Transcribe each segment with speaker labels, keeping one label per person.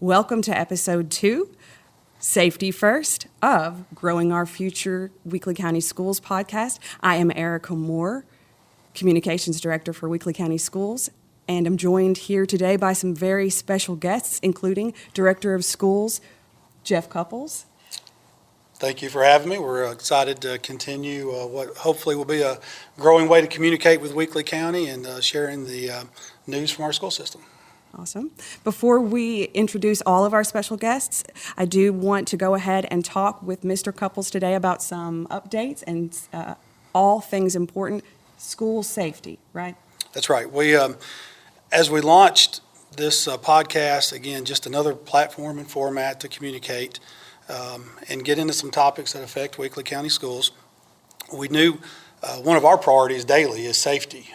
Speaker 1: Welcome to episode 2, Safety First, of Growing Our Future Weakley County Schools podcast. I am Erica Moore, Communications Director for Weakley County Schools, and I'm joined here today by some very special guests, including Director of Schools, Jeff Cupples.
Speaker 2: Thank you for having me. We're excited to continue what hopefully will be a growing way to communicate with Weakley County and sharing the news from our school system.
Speaker 1: Awesome. Before we introduce all of our special guests, I do want to go ahead and talk with Mr. Cupples today about some updates and all things important, school safety, right?
Speaker 2: That's right. As we launched this podcast, again, just another platform and format to communicate and get into some topics that affect Weakley County schools. We knew one of our priorities daily is safety.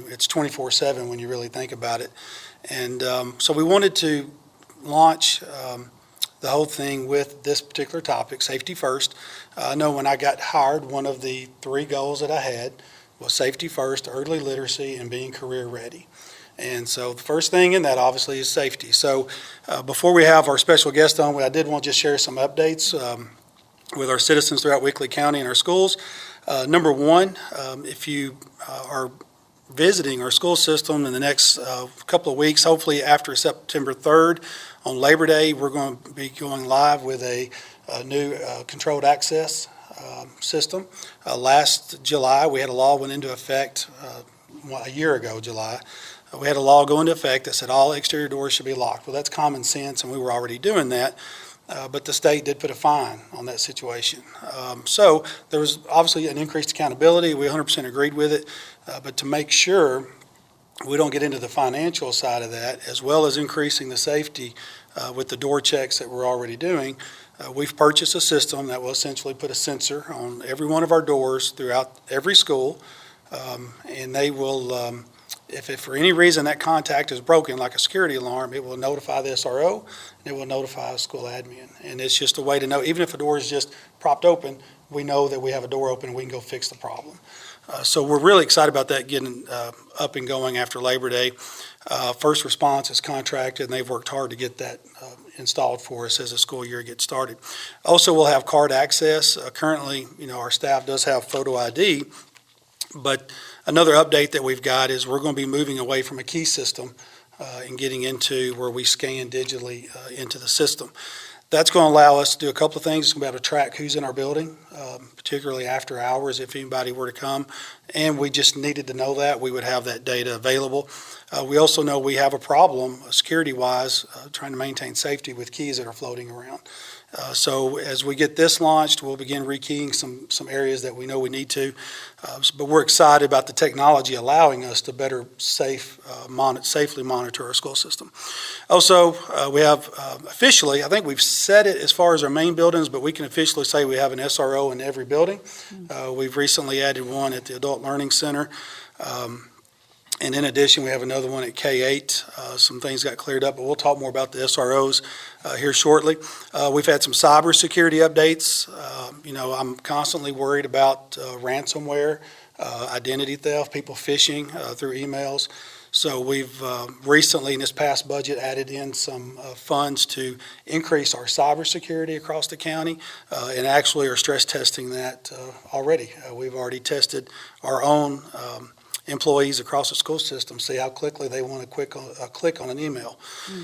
Speaker 2: It's 24/7 when you really think about it. And so we wanted to launch the whole thing with this particular topic, safety first. I know when I got hired, one of the 3 goals that I had was safety first, early literacy, and being career ready. And so the first thing in that obviously is safety. So before we have our special guest on, I did want to just share some updates with our citizens throughout Weakley County and our schools. Number one, if you are visiting our school system in the next couple of weeks, hopefully after September 3rd, on Labor Day, we're going to be going live with a new controlled access system. Last July, we had a law went into effect a year ago, July. We had a law go into effect that said all exterior doors should be locked. Well, that's common sense, and we were already doing that. But the state did put a fine on that situation. So there was obviously an increased accountability. We 100% agreed with it. But to make sure we don't get into the financial side of that, as well as increasing the safety with the door checks that we're already doing, we've purchased a system that will essentially put a sensor on every one of our doors throughout every school. And they will, if for any reason that contact is broken, like a security alarm, it will notify the SRO, and it will notify a school admin. And it's just a way to know, even if a door is just propped open, we know that we have a door open and we can go fix the problem. So we're really excited about that getting up and going after Labor Day. First Response is contracted, and they've worked hard to get that installed for us as the school year gets started. Also, we'll have card access. Currently, our staff does have photo ID, but another update that we've got is we're going to be moving away from a key system and getting into where we scan digitally into the system. That's going to allow us to do a couple of things. It's going to be able to track who's in our building, particularly after hours if anybody were to come. And we just needed to know that. We would have that data available. We also know we have a problem security-wise trying to maintain safety with keys that are floating around. So as we get this launched, we'll begin rekeying some areas that we know we need to. But we're excited about the technology allowing us to better safely monitor our school system. Also, we have officially, I think we've said it as far as our main buildings, but we can officially say we have an SRO in every building. We've recently added one at the Adult Learning Center. And in addition, we have another one at K-8. Some things got cleared up, but we'll talk more about the SROs here shortly. We've had some cybersecurity updates. I'm constantly worried about ransomware, identity theft, people phishing through emails. So we've recently, in this past budget, added in some funds to increase our cybersecurity across the county, and actually are stress testing that already. We've already tested our own employees across the school system, see how quickly they want to click on an email.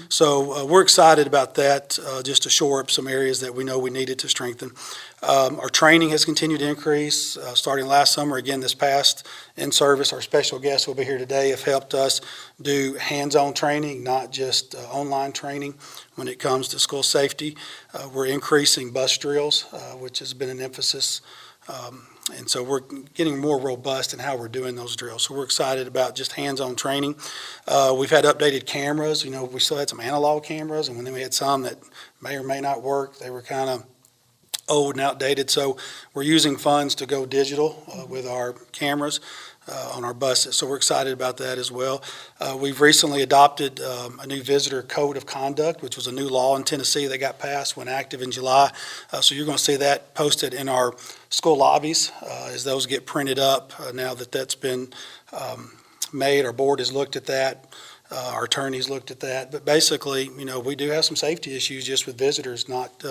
Speaker 2: So we're excited about that, just to shore up some areas that we know we needed to strengthen. Our training has continued to increase, starting last summer. Again, this past in service, our special guests will be here today, have helped us do hands-on training, not just online training when it comes to school safety. We're increasing bus drills, which has been an emphasis. And so we're getting more robust in how we're doing those drills. So we're excited about just hands-on training. We've had updated cameras. We still had some analog cameras, and then we had some that may or may not work. They were kind of old and outdated. So we're using funds to go digital with our cameras on our buses. So we're excited about that as well. We've recently adopted a new visitor code of conduct, which was a new law in Tennessee that got passed, went active in July. So you're going to see that posted in our school lobbies as those get printed up now that that's been made. Our board has looked at that. Our attorneys looked at that. But basically, we do have some safety issues just with visitors not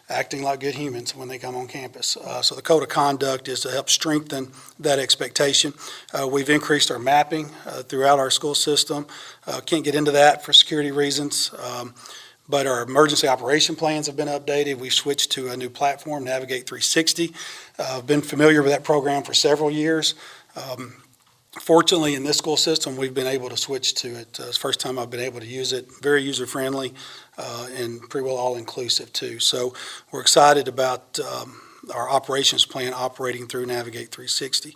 Speaker 2: acting like good humans when they come on campus. So the code of conduct is to help strengthen that expectation. We've increased our mapping throughout our school system. Can't get into that for security reasons. But our emergency operation plans have been updated. We've switched to a new platform, Navigate 360. I've been familiar with that program for several years. Fortunately, in this school system, we've been able to switch to it. It's the first time I've been able to use it. Very user-friendly and pretty well all-inclusive, too. So we're excited about our operations plan operating through Navigate 360.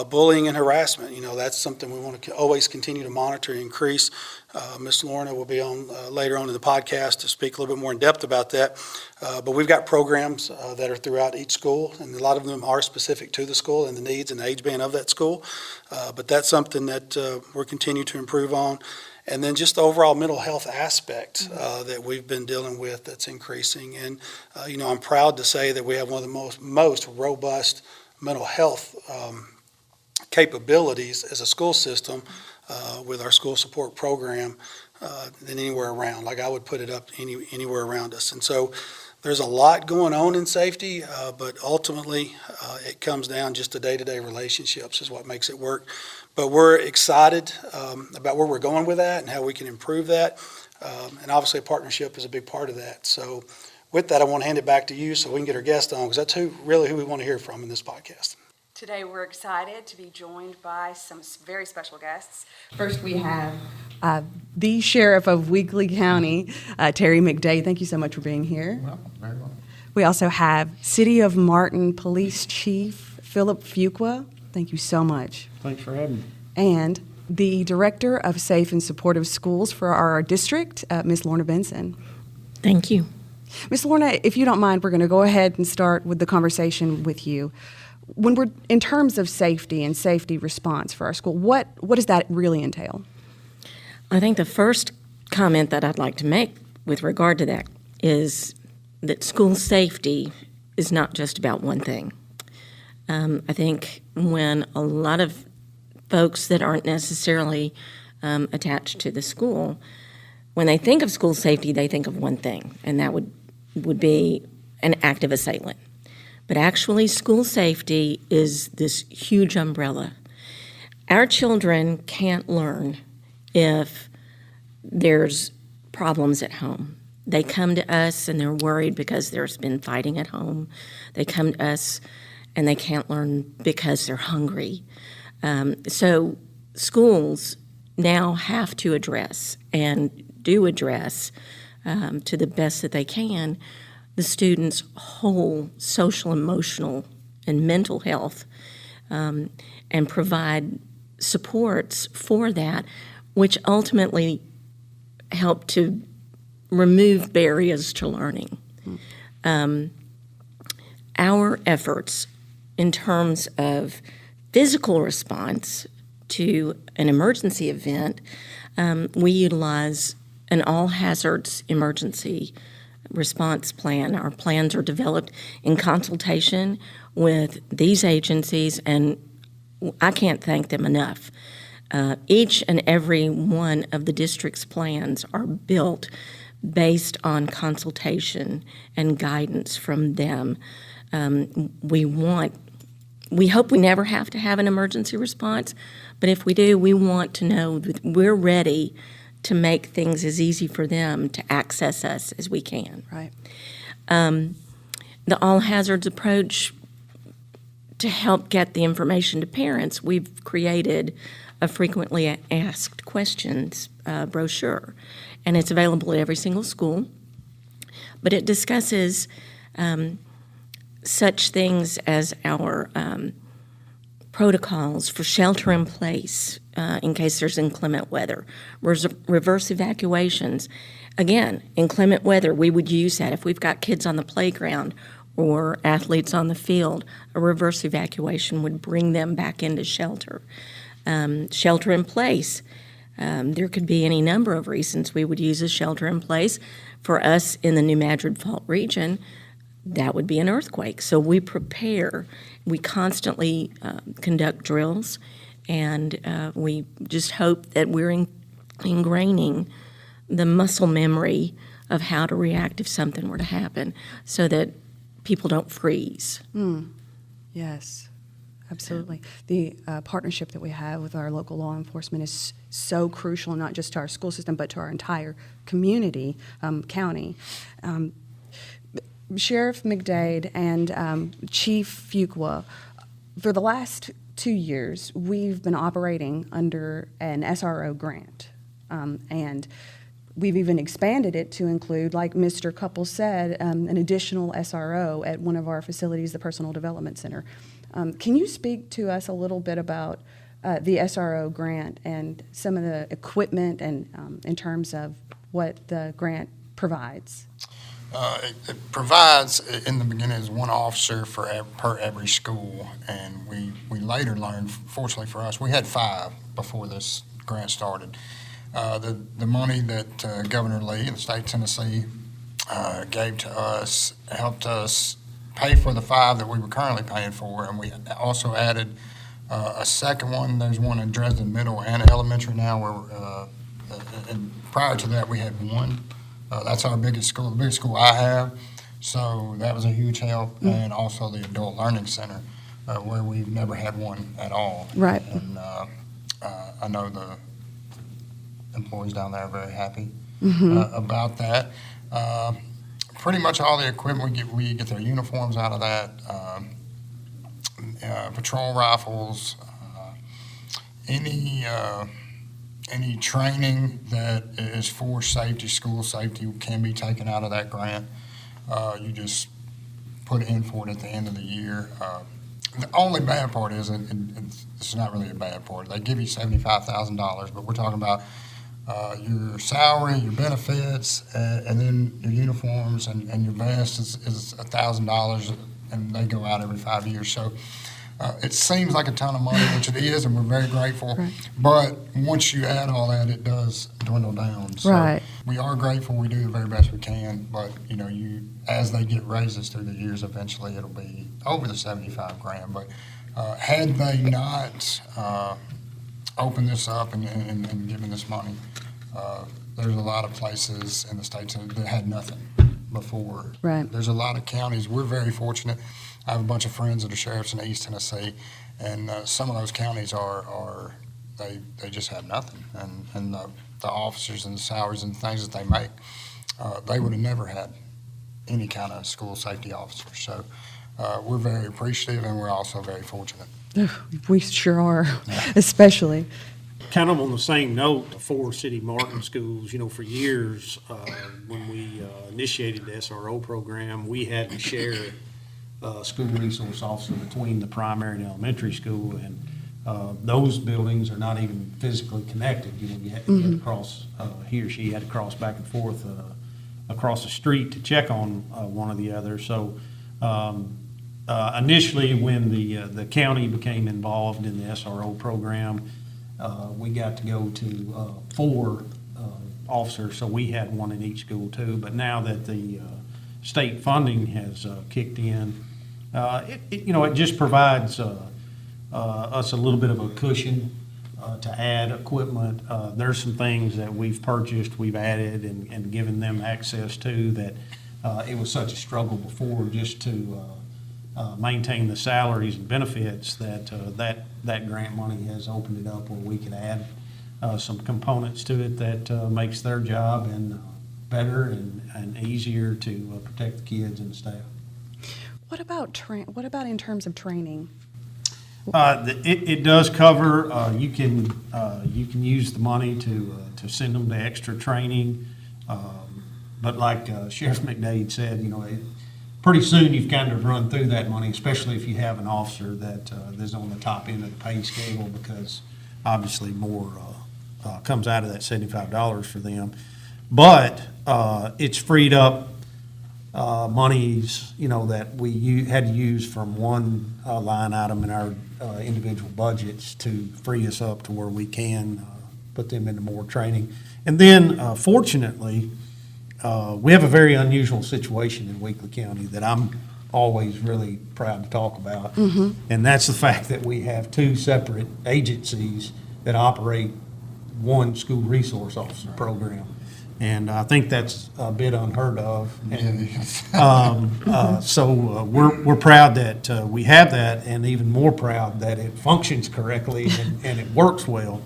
Speaker 2: Bullying and harassment, that's something we want to always continue to monitor and increase. Ms. Lorna will be on later on in the podcast to speak a little bit more in depth about that. But we've got programs that are throughout each school, and a lot of them are specific to the school and the needs and the age band of that school. But that's something that we're continuing to improve on. And then just the overall mental health aspect that we've been dealing with that's increasing. And, I'm proud to say that we have one of the most robust mental health capabilities as a school system with our school support program than anywhere around. Like, I would put it up anywhere around us. And so there's a lot going on in safety, but ultimately it comes down just to day-to-day relationships is what makes it work. But we're excited about where we're going with that and how we can improve that. And obviously, a partnership is a big part of that. So with that, I want to hand it back to you so we can get our guest on, because that's who we want to hear from in this podcast.
Speaker 1: Today, we're excited to be joined by some very special guests. First, we have the Sheriff of Weakley County, Terry McDade. Thank you so much for being here.
Speaker 3: Welcome, very welcome.
Speaker 1: We also have City of Martin Police Chief Phillip Fuqua. Thank you so much.
Speaker 3: Thanks for having me.
Speaker 1: And the Director of Safe and Supportive Schools for our district, Ms. Lorna Benson.
Speaker 4: Thank you.
Speaker 1: Ms. Lorna, if you don't mind, we're going to go ahead and start with the conversation with you. When we're in terms of safety and safety response for our school, what does that really entail?
Speaker 4: I think the first comment that I'd like to make with regard to that is that school safety is not just about one thing. I think when a lot of folks that aren't necessarily attached to the school, when they think of school safety, they think of one thing, and that would be an active assailant. But actually, school safety is this huge umbrella. Our children can't learn if there's problems at home. They come to us and they're worried because there's been fighting at home. They come to us and they can't learn because they're hungry. So schools now have to address and do address to the best that they can the students' whole social, emotional, and mental health, and provide supports for that, which ultimately help to remove barriers to learning. Our efforts in terms of physical response to an emergency event, we utilize an all-hazards emergency response plan. Our plans are developed in consultation with these agencies, and I can't thank them enough. Each and every one of the district's plans are built based on consultation and guidance from them. We hope we never have to have an emergency response, but if we do, we want to know that we're ready to make things as easy for them to access us as we can.
Speaker 1: Right.
Speaker 4: The all hazards approach, to help get the information to parents, we've created a frequently asked questions brochure, and it's available at every single school. But it discusses such things as our protocols for shelter in place in case there's inclement weather, reverse evacuations. Again, inclement weather, we would use that if we've got kids on the playground or athletes on the field. A reverse evacuation would bring them back into shelter. Shelter in place. There could be any number of reasons we would use a shelter in place. For us in the New Madrid Fault region, that would be an earthquake. So we prepare. We constantly conduct drills, and we just hope that we're in ingraining the muscle memory of how to react if something were to happen so that people don't freeze.
Speaker 1: Yes, absolutely. The partnership that we have with our local law enforcement is so crucial, not just to our school system, but to our entire community, county. Sheriff McDade and Chief Fuqua, for the last 2 years, we've been operating under an SRO grant. And we've even expanded it to include, like Mr. Cupples said, an additional SRO at one of our facilities, the Personal Development Center. Can you speak to us a little bit about the SRO grant and some of the equipment and in terms of what the grant provides?
Speaker 3: It provides, in the beginning, is one officer per every school, and we later learned, fortunately for us, we had 5 before this grant started. The money that Governor Lee and the state of Tennessee gave to us helped us pay for the 5 that we were currently paying for, and we also added a second one. There's one in Dresden Middle and Elementary now, and prior to that we had 1. That's our biggest school, the biggest school I have, so that was a huge help, and also the Adult Learning Center, where we've never had one at all.
Speaker 1: Right.
Speaker 3: And I know the employees down there are very happy about that. Pretty much all the equipment we get their uniforms out of that, patrol rifles, any training that is for safety, school safety, can be taken out of that grant. You just put in for it at the end of the year. The only bad part is, and it's not really a bad part, they give you $75,000, but we're talking about your salary, your benefits, and then your uniforms and your vest is $1,000, and they go out every 5 years. So it seems like a ton of money, which it is, and we're very grateful.
Speaker 1: Right.
Speaker 3: But once you add all that, it does dwindle down. So
Speaker 1: Right.
Speaker 3: we are grateful. We do the very best we can. But as they get raises through the years, eventually it'll be over the $75,000. But had they not opened this up and given this money, there's a lot of places in the state that had nothing before.
Speaker 1: Right.
Speaker 3: There's a lot of counties. We're very fortunate. I have a bunch of friends that are sheriffs in East Tennessee, and some of those counties they just have nothing. And the officers and the salaries and things that they make, they would have never had any kind of school safety officer. So we're very appreciative, and we're also very fortunate.
Speaker 1: We sure are, especially.
Speaker 5: Kind of on the same note, the 4 city Martin schools, for years, when we initiated the SRO program, we had to share school resource officer between the primary and elementary school, and those buildings are not even physically connected. You had to get across, he or she had to cross back and forth across the street to check on one or the other. So initially, when the county became involved in the SRO program, we got to go to 4 officers, so we had 1 in each school too. But now that the state funding has kicked in, it just provides us a little bit of a cushion to add equipment. There's some things that we've purchased, we've added, and given them access to that it was such a struggle before just to maintain the salaries and benefits that grant money has opened it up where we can add some components to it that makes their job and better and easier to protect the kids and the staff.
Speaker 1: What about in terms of training?
Speaker 5: It does cover. You can use the money to send them to extra training, but like Sheriff McDade said, pretty soon you've kind of run through that money, especially if you have an officer that is on the top end of the pay scale, because obviously more comes out of that $75 for them. But it's freed up monies, that we had to use from one line item in our individual budgets to free us up to where we can put them into more training. And then, fortunately, we have a very unusual situation in Weakley County that I'm always really proud to talk about. And that's the fact that we have 2 separate agencies that operate one school resource officer program. And I think that's a bit unheard of. And, so we're proud that we have that, and even more proud that it functions correctly and it works well.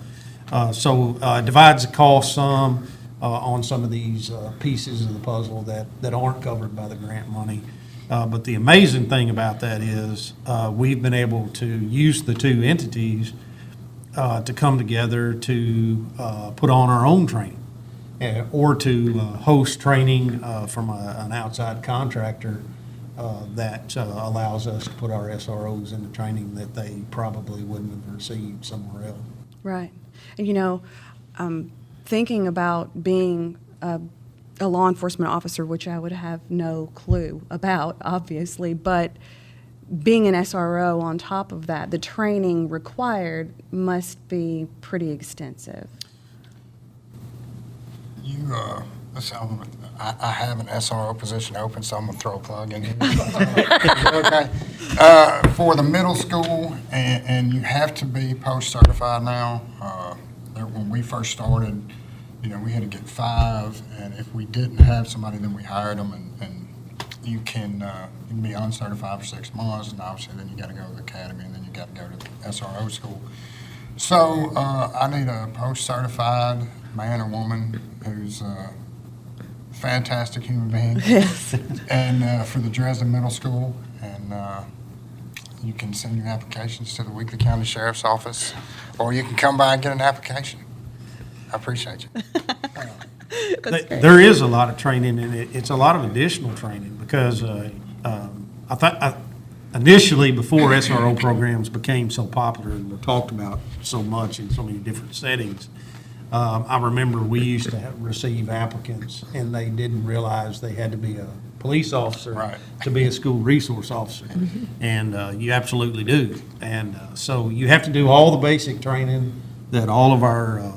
Speaker 5: So it divides the cost some on some of these pieces of the puzzle that aren't covered by the grant money. But the amazing thing about that is we've been able to use the two entities to come together to put on our own training. Or to host training from an outside contractor that allows us to put our SROs into training that they probably wouldn't have received somewhere else.
Speaker 1: Right. And thinking about being a law enforcement officer, which I would have no clue about, obviously, but being an SRO on top of that, the training required must be pretty extensive.
Speaker 3: I have an SRO position open, so I'm gonna throw a plug in here. Okay. For the middle school, and you have to be post-certified now. When we first started, we had to get 5, and if we didn't have somebody, then we hired them, and you can be uncertified for 6 months, and obviously then you gotta go to the academy, and then you gotta go to the SRO school. So I need a post-certified man or woman who's a fantastic human being.
Speaker 1: Yes.
Speaker 3: And for the Dresden Middle School, and you can send your applications to the Weakley County Sheriff's Office, or you can come by and get an application. I appreciate you.
Speaker 5: There is a lot of training, and it's a lot of additional training because I thought initially, before SRO programs became so popular and were talked about so much in so many different settings, I remember we used to receive applicants, and they didn't realize they had to be a police officer
Speaker 3: Right.
Speaker 5: to be a school resource officer. And you absolutely do. And so you have to do all the basic training that all of our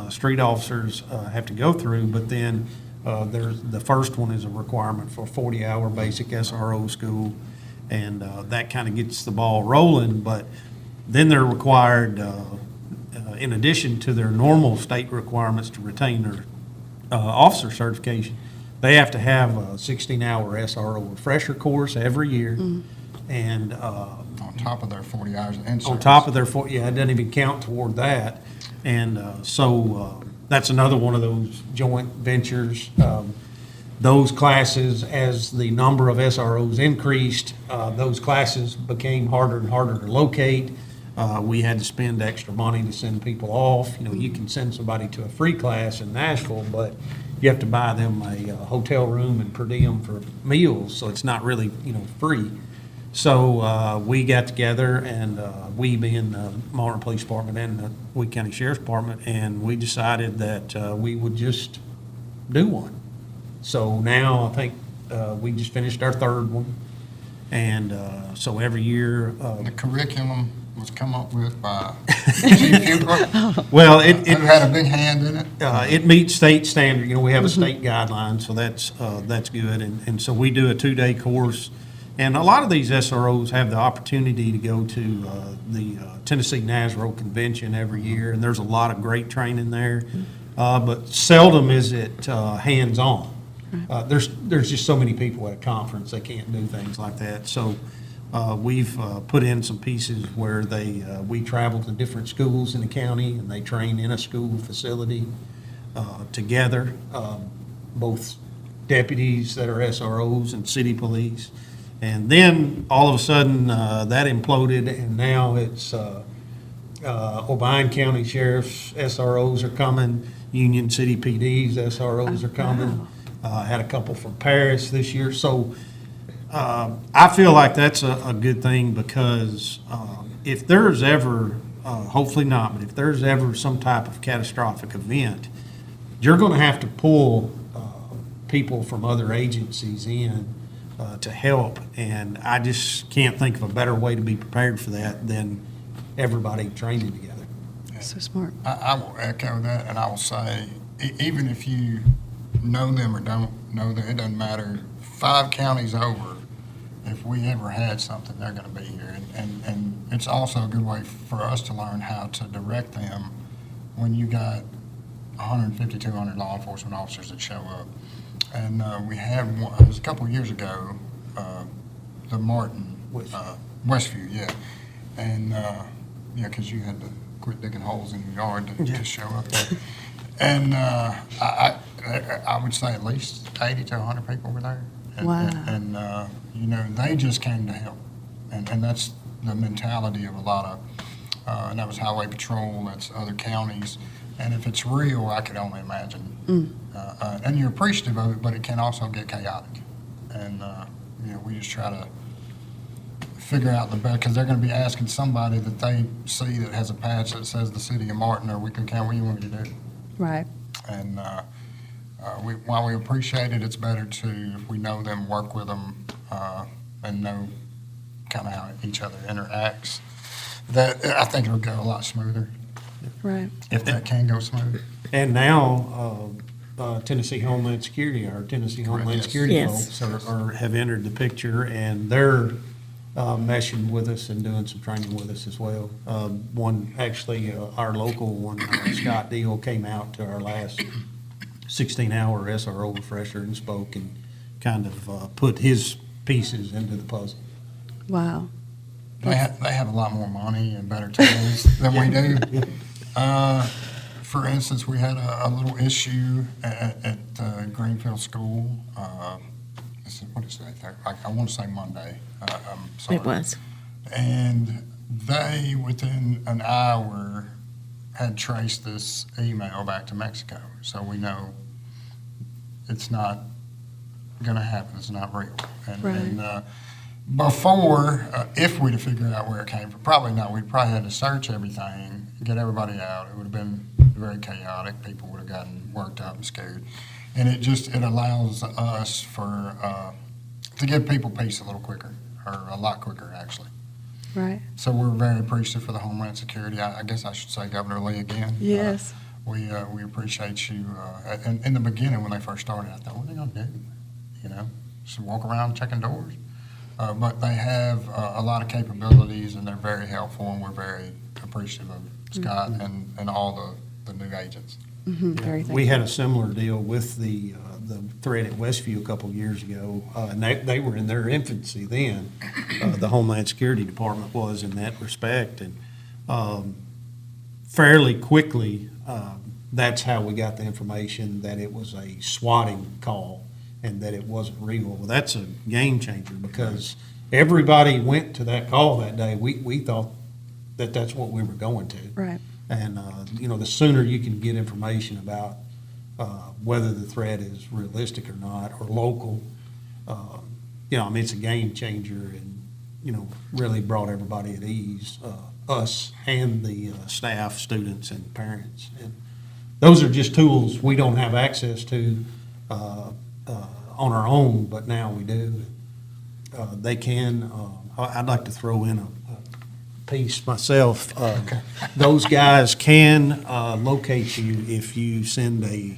Speaker 5: street officers have to go through, but then the first one is a requirement for a 40-hour basic SRO school, and that kind of gets the ball rolling. But then they're required, in addition to their normal state requirements to retain their officer certification, they have to have a 16-hour SRO refresher course every year. And
Speaker 3: On top of their 40 hours in service.
Speaker 5: on top of their, it doesn't even count toward that. And so that's another one of those joint ventures. Those classes, as the number of SROs increased, those classes became harder and harder to locate. We had to spend extra money to send people off. You can send somebody to a free class in Nashville, but you have to buy them a hotel room and per diem for meals, so it's not really, free. So we got together, and we being the Lorna Police Department and the Weakley County Sheriff's Department, and we decided that we would just do one. So now I think we just finished our third one, and so every year.
Speaker 3: The curriculum was come up with by Chief Fuqua,
Speaker 5: Well,
Speaker 3: who had a big hand in it.
Speaker 5: it meets state standard. We have a state guideline, so that's good. And so we do a 2-day course. And a lot of these SROs have the opportunity to go to the Tennessee NASRO convention every year, and there's a lot of great training there. But seldom is it hands-on. There's just so many people at a conference, they can't do things like that. So we've put in some pieces where we travel to different schools in the county, and they train in a school facility together, both deputies that are SROs and city police. And then all of a sudden that imploded, and now it's O'Brien County Sheriff's SROs are coming, Union City PD's SROs are coming. Had a couple from Paris this year. So I feel like that's a good thing, because if there's ever, hopefully not, but if there's ever some type of catastrophic event, you're going to have to pull people from other agencies in to help. And I just can't think of a better way to be prepared for that than everybody training together.
Speaker 1: So smart.
Speaker 3: I will echo that, and I will say, even if you know them or don't know them, it doesn't matter. 5 counties over, if we ever had something, they're going to be here. And it's also a good way for us to learn how to direct them when you got 150, 200 law enforcement officers that show up. And we had one, it was a couple of years ago, the Martin, Westview, yeah. And, yeah, because you had to quit digging holes in your yard to show up there. And I would say at least 80 to 100 people were there. And,
Speaker 1: Wow.
Speaker 3: And you know, they just came to help. And that's the mentality of a lot of, and that was Highway Patrol, that's other counties. And if it's real, I could only imagine. And you're appreciative of it, but it can also get chaotic. And, you know, we just try to figure out the best, because they're going to be asking somebody that they see that has a patch that says the city of Martin or Weakley County, what do you want me to do?
Speaker 1: Right.
Speaker 3: And while we appreciate it, it's better to, if we know them, work with them, and know kind of how each other interacts. That, I think it'll go a lot smoother,
Speaker 1: Right.
Speaker 3: if that can go smooth.
Speaker 5: And now, Tennessee Homeland Security, our Tennessee Homeland
Speaker 3: Yes.
Speaker 5: Security
Speaker 4: Yes.
Speaker 5: folks have entered the picture, and they're meshing with us and doing some training with us as well. One, actually, our local one, Scott Deal, came out to our last 16-hour SRO refresher and spoke and kind of put his pieces into the puzzle.
Speaker 1: Wow.
Speaker 3: They have a lot more money and better tools than we do. For instance, we had a little issue at Greenfield School. What is that? I want to say Monday. I'm sorry.
Speaker 4: It was.
Speaker 3: And they, within an hour, had traced this email back to Mexico. So we know it's not going to happen. It's not real. And,
Speaker 1: Right.
Speaker 3: and before, if we'd have figured out where it came from, probably not. We'd probably had to search everything, get everybody out. It would have been very chaotic. People would have gotten worked up and scared. And it allows us to give people peace a little quicker, or a lot quicker, actually.
Speaker 1: Right.
Speaker 3: So we're very appreciative for the Homeland Security. I guess I should say Governor Lee again.
Speaker 1: Yes.
Speaker 3: We appreciate you. And in the beginning, when they first started, I thought, what are they going to do? You know, just walk around checking doors? But they have a lot of capabilities, and they're very helpful, and we're very appreciative of Scott and all the new agents.
Speaker 1: Mm-hmm. Very thankful.
Speaker 5: We had a similar deal with the threat at Westview a couple of years ago, and they were in their infancy then. The Homeland Security Department was in that respect, and fairly quickly, that's how we got the information that it was a swatting call and that it wasn't real. Well, that's a game changer, because everybody went to that call that day. We thought that that's what we were going to.
Speaker 1: Right.
Speaker 5: And, you know, the sooner you can get information about whether the threat is realistic or not, or local, you know, I mean, it's a game changer, and, you know, really brought everybody at ease, us and the staff, students, and parents. And those are just tools we don't have access to on our own, but now we do. They can, I'd like to throw in a piece myself. Those guys can locate you if you send a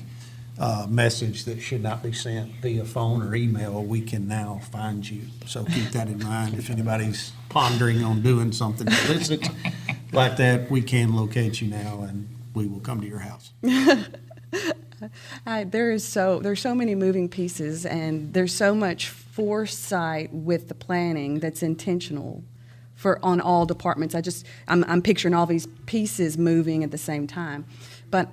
Speaker 5: message that should not be sent via phone or email. We can now find you. So keep that in mind. If anybody's pondering on doing something illicit like that, we can locate you now, and we will come to your house.
Speaker 1: There's so many moving pieces, and there's so much foresight with the planning that's intentional on all departments. I'm picturing all these pieces moving at the same time. But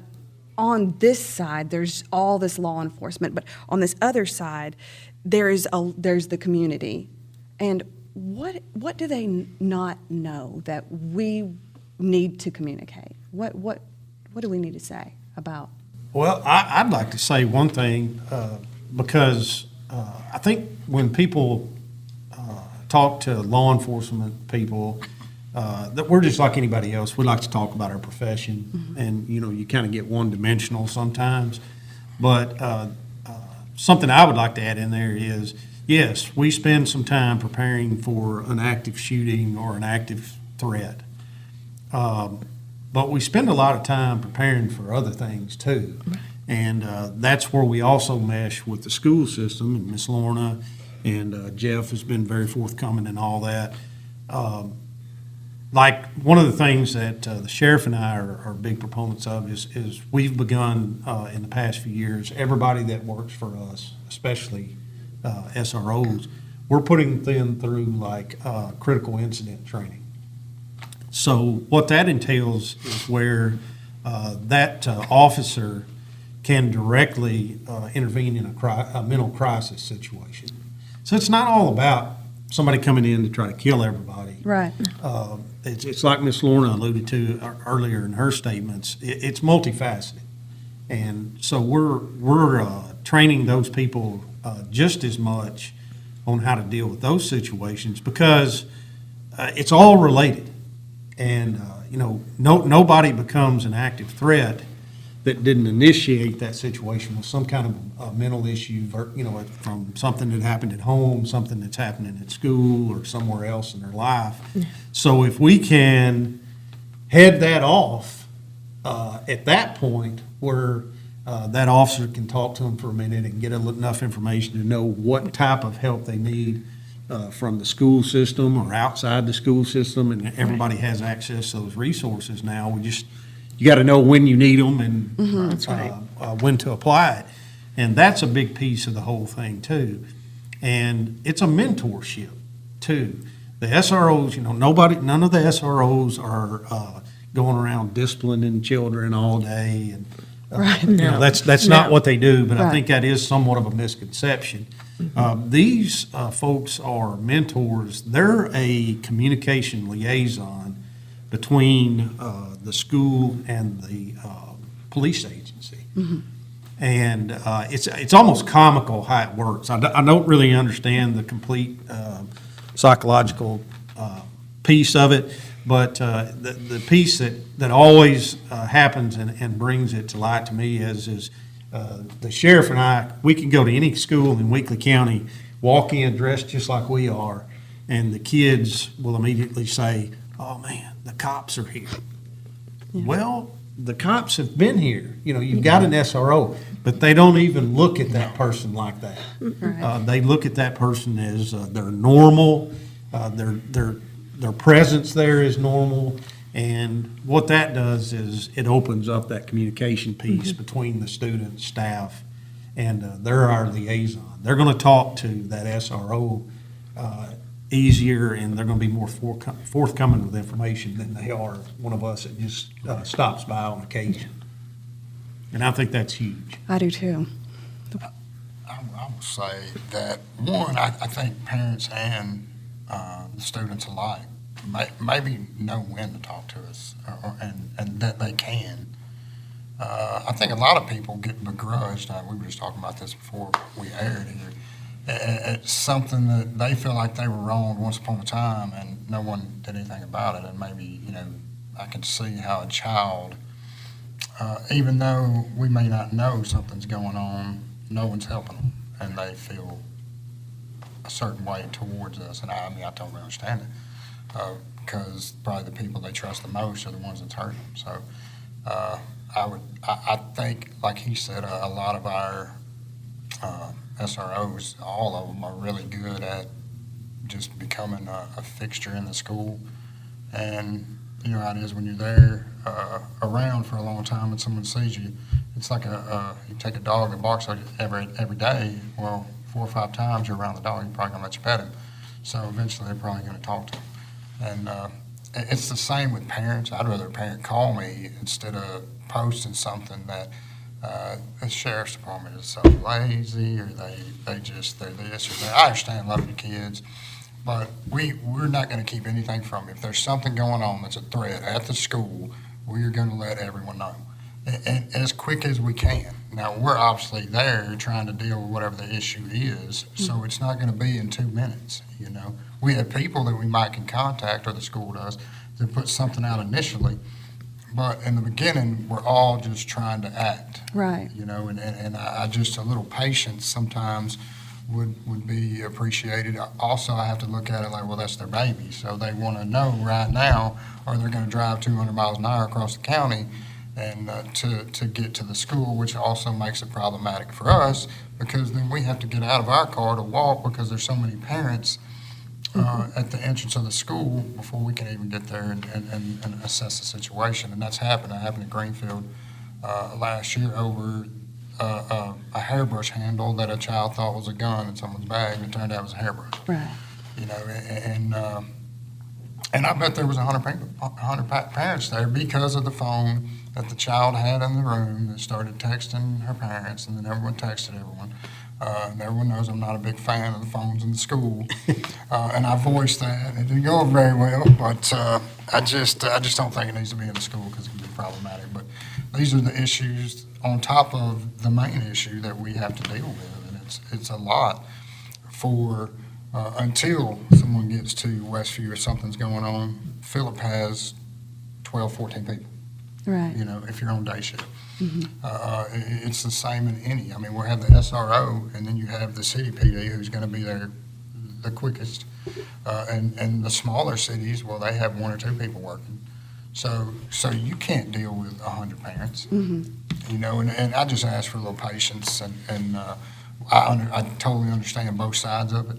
Speaker 1: on this side, there's all this law enforcement, but on this other side, there's the community. And what do they not know that we need to communicate? What do we need to say about?
Speaker 5: Well, I'd like to say one thing, because I think when people talk to law enforcement people, that we're just like anybody else. We like to talk about our profession, and, you know, you kind of get one-dimensional sometimes. But something I would like to add in there is, yes, we spend some time preparing for an active shooting or an active threat. But we spend a lot of time preparing for other things too. And that's where we also mesh with the school system, and Miss Lorna and Jeff has been very forthcoming in all that. like, one of the things that the sheriff and I are big proponents of is we've begun in the past few years, everybody that works for us, especially SROs, we're putting them through like critical incident training. So what that entails is where that officer can directly intervene in a mental crisis situation. So it's not all about somebody coming in to try to kill everybody.
Speaker 1: Right.
Speaker 5: It's like Miss Lorna alluded to earlier in her statements. It's multifaceted, and so we're training those people just as much on how to deal with those situations because it's all related, and nobody becomes an active threat that didn't initiate that situation with some kind of mental issue, from something that happened at home, something that's happening at school or somewhere else in their life. So if we can head that off at that point where that officer can talk to them for a minute and get enough information to know what type of help they need from the school system or outside the school system, and everybody has access to those resources now. You got to know when you need them and
Speaker 1: That's right.
Speaker 5: when to apply it. And that's a big piece of the whole thing, too. And it's a mentorship, too. The SROs, none of the SROs are going around disciplining children all day. And,
Speaker 1: Right.
Speaker 5: that's not what they do, but I
Speaker 1: Right.
Speaker 5: think that is somewhat of a misconception. These folks are mentors. They're a communication liaison between the school and the police agency. And it's almost comical how it works. I don't really understand the complete psychological piece of it, but the piece that always happens and brings it to light to me is the sheriff and I, we can go to any school in Weakley County, walk in dressed just like we are, and the kids will immediately say, "Oh, man, the cops are here." Well, the cops have been here. You've got an SRO, but they don't even look at that person like that.
Speaker 1: Right.
Speaker 5: They look at that person as they're normal, their presence there is normal, and what that does is it opens up that communication piece between the student, staff, and they're our liaison. They're going to talk to that SRO easier, and they're going to be more forthcoming with information than they are one of us that just stops by on occasion. And I think that's huge.
Speaker 1: I do too.
Speaker 3: I will say that, one, I think parents and the students alike maybe know when to talk to us and that they can. I think a lot of people get begrudged. We were just talking about this before we aired here. It's something that they feel like they were wronged once upon a time and no one did anything about it. And maybe, I can see how a child, even though we may not know something's going on, no one's helping them and they feel a certain way towards us. And I totally understand it because probably the people they trust the most are the ones that's hurting them. So I think, like he said, a lot of our SROs, all of them are really good at just becoming a fixture in the school. And you know how it is when you're there around for a long time and someone sees you. It's like you take a dog that barks at you every day. Well, 4 or 5 times you're around the dog, you're probably going to let you pet him. So eventually they're probably going to talk to him. And it's the same with parents. I'd rather a parent call me instead of posting something that the sheriff's department is so lazy, or they're this or that. I understand loving your kids, but we're not going to keep anything from you. If there's something going on that's a threat at the school, we're going to let everyone know, and as quick as we can. Now, we're obviously there trying to deal with whatever the issue is, so it's not going to be in 2 minutes, We have people that we might can contact, or the school does, to put something out initially. But in the beginning, we're all just trying to act.
Speaker 1: Right.
Speaker 3: And I just, a little patience sometimes would be appreciated. Also, I have to look at it like, well, that's their baby. So they want to know right now, or they're going to drive 200 miles an hour across the county and to get to the school, which also makes it problematic for us because then we have to get out of our car to walk because there's so many parents at the entrance of the school before we can even get there and assess the situation. And that's happened. It happened at Greenfield last year over a hairbrush handle that a child thought was a gun in someone's bag, and it turned out it was a hairbrush.
Speaker 1: Right.
Speaker 3: You know, and I bet there was 100 parents there because of the phone that the child had in the room that started texting her parents, and then everyone texted everyone. And everyone knows I'm not a big fan of the phones in the school, and I voiced that. It didn't go very well, but I just don't think it needs to be in the school because it can be problematic. But these are the issues on top of the main issue that we have to deal with, and it's a lot for until someone gets to Westview or something's going on. Phillip has 12, 14 people.
Speaker 1: Right.
Speaker 3: You know, if you're on day shift. It's the same in any. I mean, we have the SRO, and then you have the city PD who's going to be there the quickest. And the smaller cities, well, they have 1 or 2 people working. So you can't deal with 100 parents. You know, and I just ask for a little patience, and I totally understand both sides of it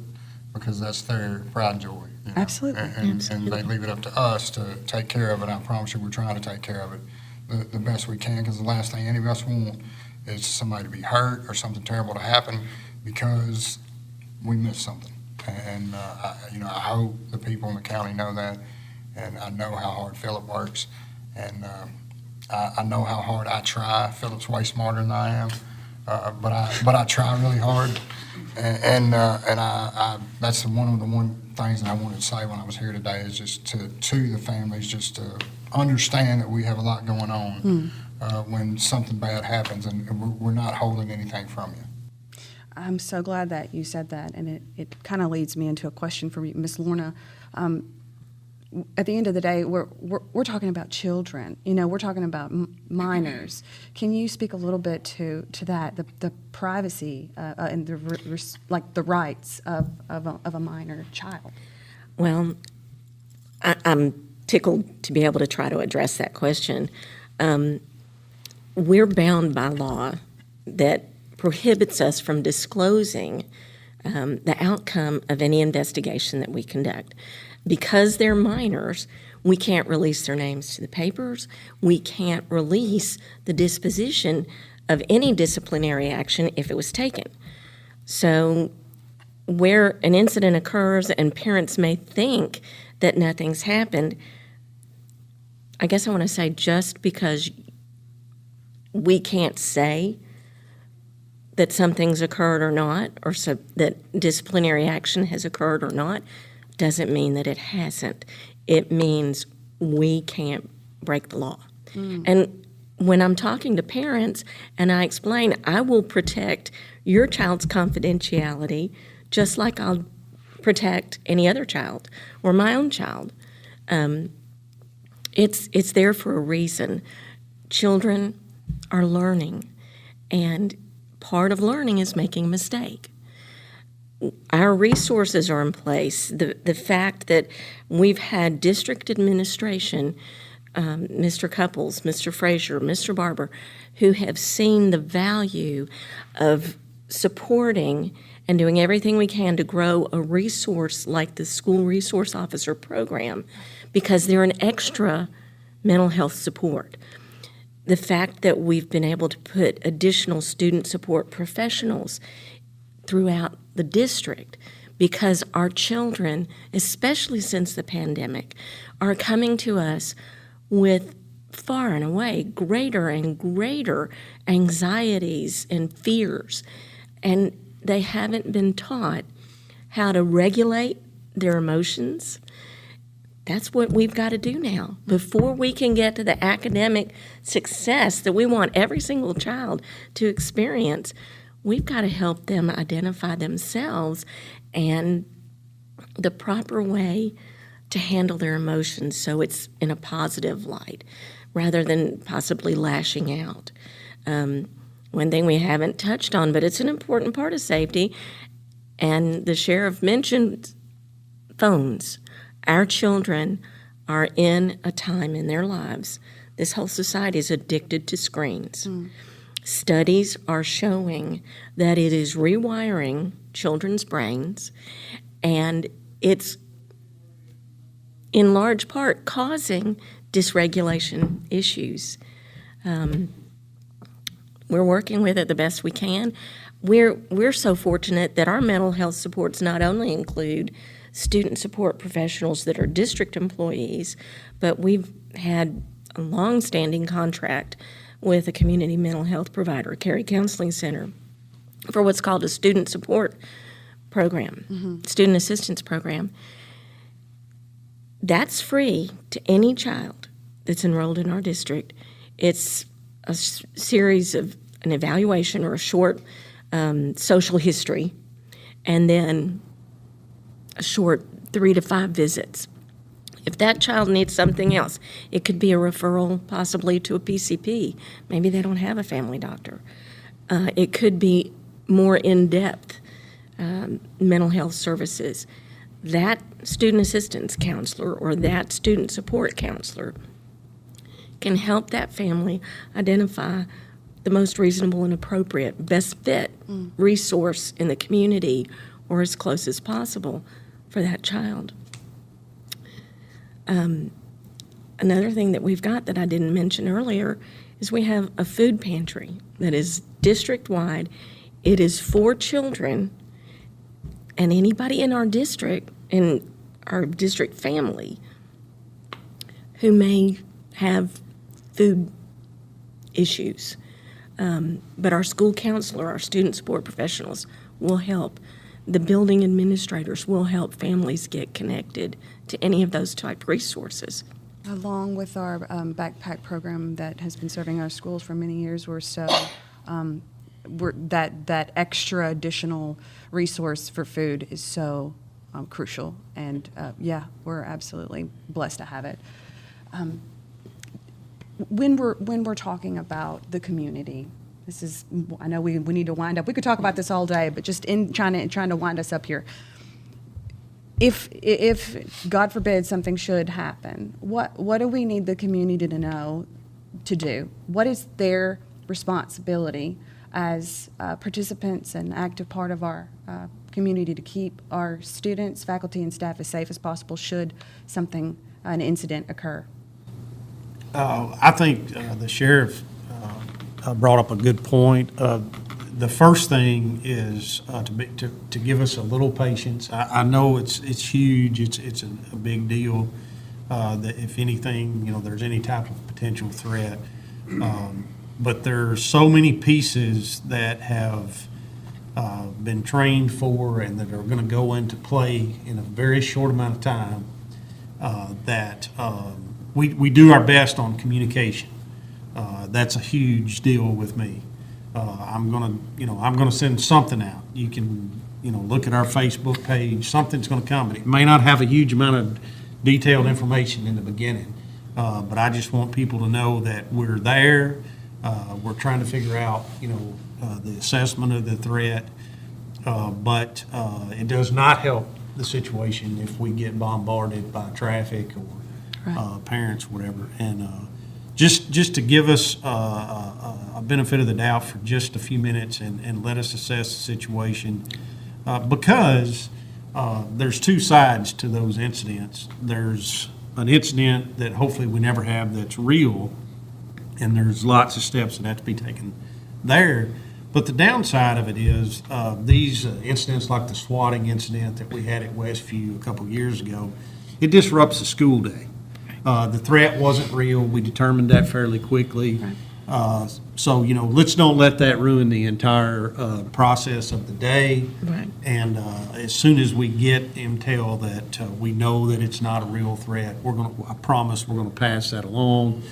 Speaker 3: because that's their pride and joy. You know?
Speaker 1: Absolutely.
Speaker 3: And they leave it up to us to take care of it. I promise you, we're trying to take care of it the best we can, because the last thing any of us want is somebody to be hurt or something terrible to happen because we missed something. And I hope the people in the county know that, and I know how hard Phillip works, and I know how hard I try. Phillip's way smarter than I am, but I try really hard, and I that's one of the things that I wanted to say when I was here today is just to the families, just to understand that we have a lot going on when something bad happens, and we're not holding anything from you.
Speaker 1: I'm so glad that you said that, and it kind of leads me into a question for you, Miss Lorna. At the end of the day, we're talking about children. You know, we're talking about minors. Can you speak a little bit to that, the privacy and the rights of a minor child?
Speaker 4: Well, I'm tickled to be able to try to address that question. We're bound by law that prohibits us from disclosing the outcome of any investigation that we conduct. Because they're minors, we can't release their names to the papers. We can't release the disposition of any disciplinary action if it was taken. So where an incident occurs and parents may think that nothing's happened, I guess I want to say just because we can't say that something's occurred or not, or so that disciplinary action has occurred or not, doesn't mean that it hasn't. It means we can't break the law. And when I'm talking to parents and I explain, I will protect your child's confidentiality just like I'll protect any other child or my own child. It's there for a reason. Children are learning, and part of learning is making a mistake. Our resources are in place. The fact that we've had district administration, Mr. Cupples, Mr. Frazier, Mr. Barber, who have seen the value of supporting and doing everything we can to grow a resource like the School Resource Officer Program, because they're an extra mental health support. The fact that we've been able to put additional student support professionals throughout the district, because our children, especially since the pandemic, are coming to us with far and away greater and greater anxieties and fears, and they haven't been taught how to regulate their emotions. That's what we've got to do now. Before we can get to the academic success that we want every single child to experience, we've got to help them identify themselves and the proper way to handle their emotions so it's in a positive light rather than possibly lashing out. One thing we haven't touched on, but it's an important part of safety, and the sheriff mentioned phones. Our children are in a time in their lives. This whole society is addicted to screens. Studies are showing that it is rewiring children's brains, and it's in large part causing dysregulation issues. We're working with it the best we can. We're so fortunate that our mental health supports not only include student support professionals that are district employees, but we've had a long-standing contract with a community mental health provider, Cary Counseling Center, for what's called a student support program, student assistance program. That's free to any child that's enrolled in our district. It's a series of an evaluation or a short social history, and then a short 3 to 5 visits. If that child needs something else, it could be a referral possibly to a PCP. Maybe they don't have a family doctor. It could be more in-depth mental health services. That student assistance counselor or that student support counselor can help that family identify the most reasonable and appropriate, best fit resource in the community or as close as possible for that child. Another thing that we've got that I didn't mention earlier is we have a food pantry that is district-wide. It is for children and anybody in our district, in our district family, who may have food issues. But our school counselor, our student support professionals will help. The building administrators will help families get connected to any of those type resources.
Speaker 1: Along with our backpack program that has been serving our schools for many years or so, that extra additional resource for food is so crucial. And yeah, we're absolutely blessed to have it. When we're talking about the community, this is, I know we need to wind up. We could talk about this all day, but just in trying to wind us up here. If God forbid something should happen, what do we need the community to know to do? What is their responsibility as participants and active part of our community to keep our students, faculty, and staff as safe as possible should an incident occur?
Speaker 5: I think the sheriff brought up a good point. The first thing is to give us a little patience. I know it's huge. It's a big deal. That if anything, there's any type of potential threat. But there are so many pieces that have been trained for and that are going to go into play in a very short amount of time that we do our best on communication. That's a huge deal with me. I'm gonna send something out. You can, look at our Facebook page. Something's gonna come. It may not have a huge amount of detailed information in the beginning, but I just want people to know that we're there. We're trying to figure out, the assessment of the threat, but it does not help the situation if we get bombarded by traffic or parents, whatever. And just to give us a benefit of the doubt for just a few minutes and let us assess the situation, because there's two sides to those incidents. There's an incident that hopefully we never have that's real, and there's lots of steps that have to be taken there. But the downside of it is these incidents like the swatting incident that we had at Westview a couple years ago, it disrupts the school day. The threat wasn't real. We determined that fairly quickly. So, let's don't let that ruin the entire process of the day.
Speaker 4: Right.
Speaker 5: And as soon as we get intel that we know that it's not a real threat, I promise we're going to pass that along.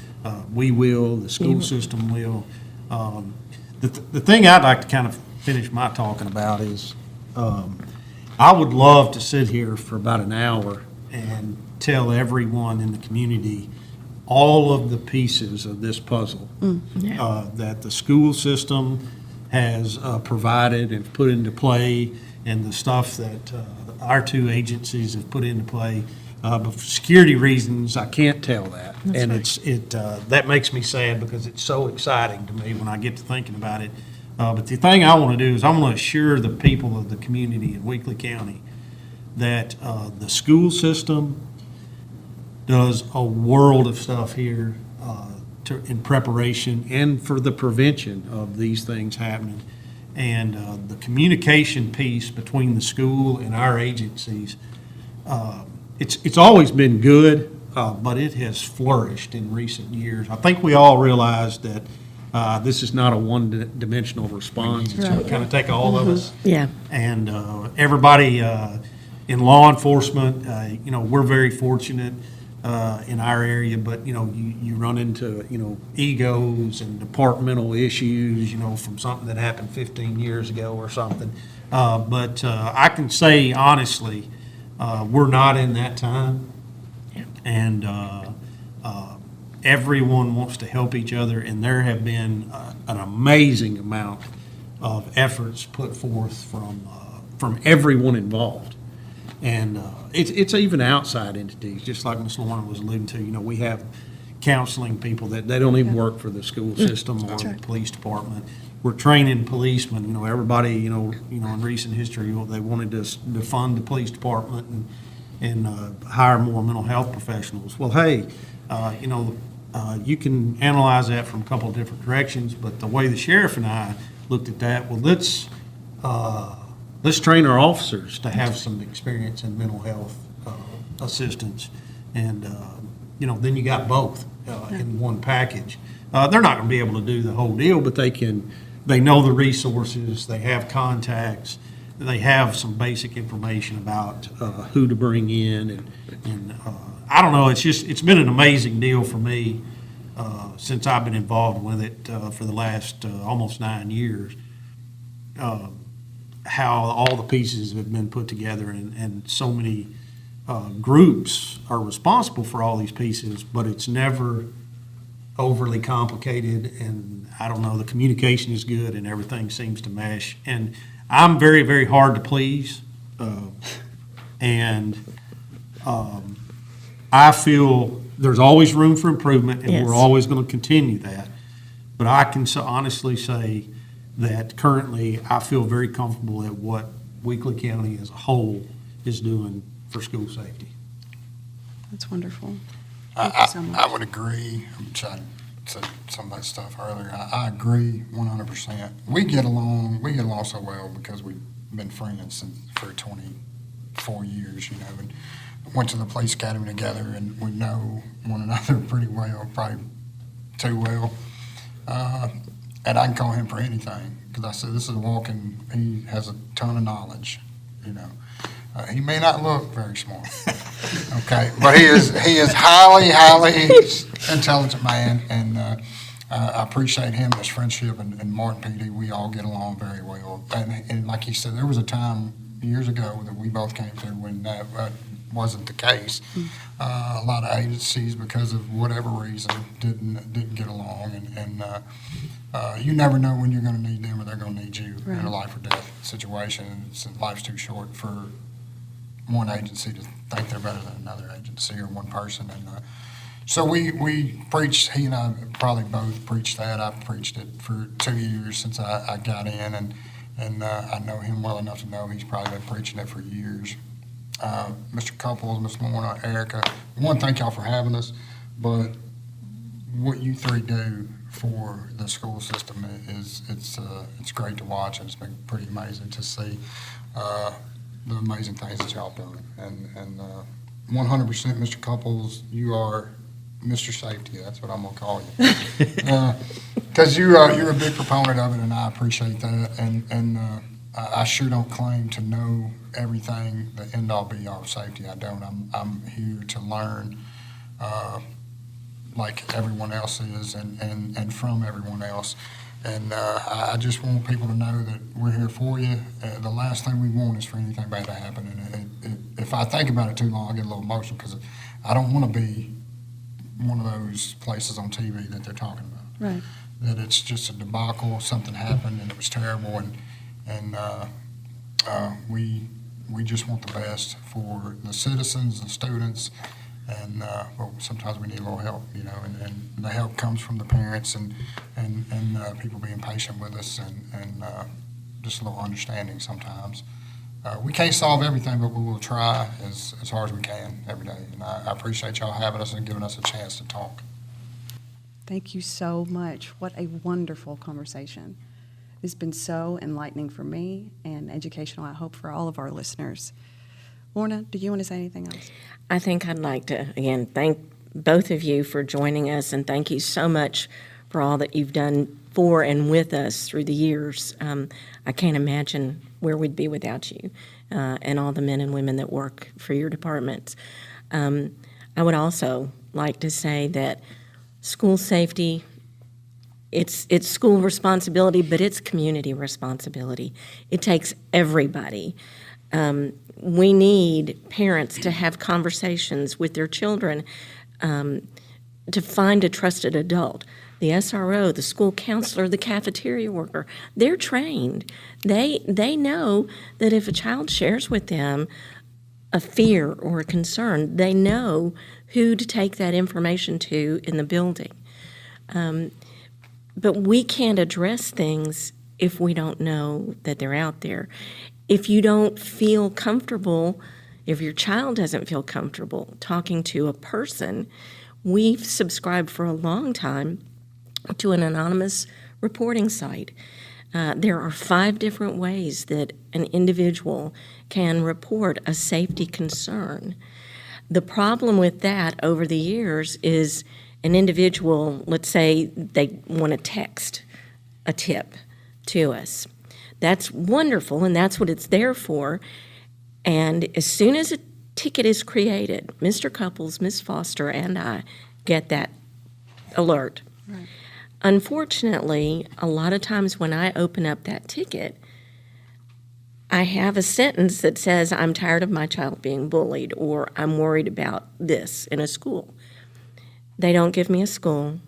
Speaker 5: We will, the school system will. The thing I'd like to kind of finish my talking about is I would love to sit here for about an hour and tell everyone in the community all of the pieces of this puzzle that the school system has provided and put into play, and the stuff that our two agencies have put into play. But for security reasons, I can't tell that.
Speaker 4: That's
Speaker 5: And that makes me sad because it's so exciting to me when I get to thinking about it. But the thing I want to do is I want to assure the people of the community in Weakley County that the school system does a world of stuff here in preparation and for the prevention of these things happening. And the communication piece between the school and our agencies, it's always been good, but it has flourished in recent years. I think we all realize that this is not a one-dimensional response. It's going to kind of take all of us.
Speaker 4: Yeah.
Speaker 5: And everybody in law enforcement, we're very fortunate in our area, but, you run into, egos and departmental issues, from something that happened 15 years ago or something. But I can say honestly, we're not in that time. And everyone wants to help each other, and there have been an amazing amount of efforts put forth from everyone involved. And it's even outside entities, just like Ms. Lorna was alluding to. We have counseling people that they don't even work for the school system or the police department. We're training policemen. Everybody, in recent history, they wanted to defund the police department and hire more mental health professionals. Well, hey, you can analyze that from a couple of different directions, but the way the sheriff and I looked at that, well, let's train our officers to have some experience in mental health assistance, and then you got both in one package. They're not going to be able to do the whole deal, but they know the resources, they have contacts, they have some basic information about who to bring in, and I don't know. It's been an amazing deal for me since I've been involved with it for the last almost 9 years. How all the pieces have been put together, and so many groups are responsible for all these pieces, but it's never overly complicated, and I don't know, the communication is good and everything seems to mesh. And I'm very, very hard to please, and I feel there's always room for improvement, and we're
Speaker 4: Yes.
Speaker 5: always going to continue that. But I can honestly say that currently I feel very comfortable at what Weakley County as a whole is doing for school safety.
Speaker 1: That's wonderful. Thank you so much.
Speaker 3: I would agree. I said some of that stuff earlier. I agree 100%. We get along so well because we've been friends for 24 years, and went to the police academy together, and we know one another pretty well, probably too well. And I can call him for anything, because I said, this is he has a ton of knowledge, He may not look very smart, okay, but he is highly, highly intelligent man, and I appreciate him, his friendship, and Martin PD, we all get along very well. And like he said, there was a time years ago that we both came through when that wasn't the case. A lot of agencies, because of whatever reason, didn't get along, and you never know when you're going to need them or they're going to need you in a life or death situation. Life's too short for one agency to think they're better than another agency or one person. And so we preached, he and I probably both preached that. I preached it for 2 years since I got in, and I know him well enough to know he's probably been preaching it for years. Mr. Cupples, Ms. Lorna, Erica, one, thank y'all for having us, but what you three do for the school system it's great to watch, and it's been pretty amazing to see the amazing things that y'all done. And 100%, Mr. Cupples, you are Mr. Safety. That's what I'm gonna call you, because you're a big proponent of it, and I appreciate that. And I sure don't claim to know everything, the end all be all of safety. I don't. I'm here to learn, like everyone else is, and from everyone else. And I just want people to know that we're here for you. The last thing we want is for anything bad to happen. And if I think about it too long, I get a little emotional, because I don't want to be one of those places on TV that they're talking about.
Speaker 1: Right.
Speaker 3: That it's just a debacle, something happened and it was terrible, and we just want the best for the citizens and students, and well, sometimes we need a little help, and the help comes from the parents and people being patient with us, and just a little understanding sometimes. We can't solve everything, but we will try as hard as we can every day. And I appreciate y'all having us and giving us a chance to talk.
Speaker 1: Thank you so much. What a wonderful conversation. It's been so enlightening for me and educational, I hope, for all of our listeners. Lorna, do you want to say anything else?
Speaker 4: I think I'd like to, again, thank both of you for joining us, and thank you so much for all that you've done for and with us through the years. I can't imagine where we'd be without you and all the men and women that work for your departments. I would also like to say that school safety, it's school responsibility, but it's community responsibility. It takes everybody. We need parents to have conversations with their children to find a trusted adult. The SRO, the school counselor, the cafeteria worker, they're trained. They know that if a child shares with them a fear or a concern, they know who to take that information to in the building. But we can't address things if we don't know that they're out there. If you don't feel comfortable, if your child doesn't feel comfortable talking to a person, we've subscribed for a long time to an anonymous reporting site. There are 5 different ways that an individual can report a safety concern. The problem with that over the years is an individual, let's say they want to text a tip to us. That's wonderful, and that's what it's there for. And as soon as a ticket is created, Mr. Cupples, Ms. Foster, and I get that alert. Right. Unfortunately, a lot of times when I open up that ticket, I have a sentence that says, I'm tired of my child being bullied, or I'm worried about this in a school. They don't give me a school.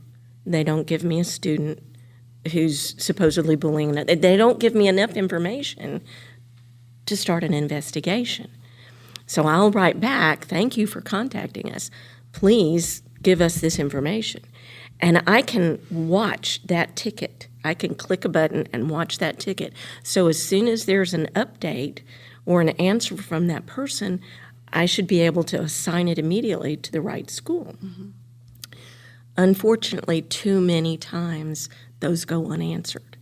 Speaker 4: They don't give me a student who's supposedly bullying. They don't give me enough information to start an investigation. So I'll write back, thank you for contacting us. Please give us this information. And I can watch that ticket. I can click a button and watch that ticket. So as soon as there's an update or an answer from that person, I should be able to assign it immediately to the right school. Mm-hmm. Unfortunately, too many times those go unanswered.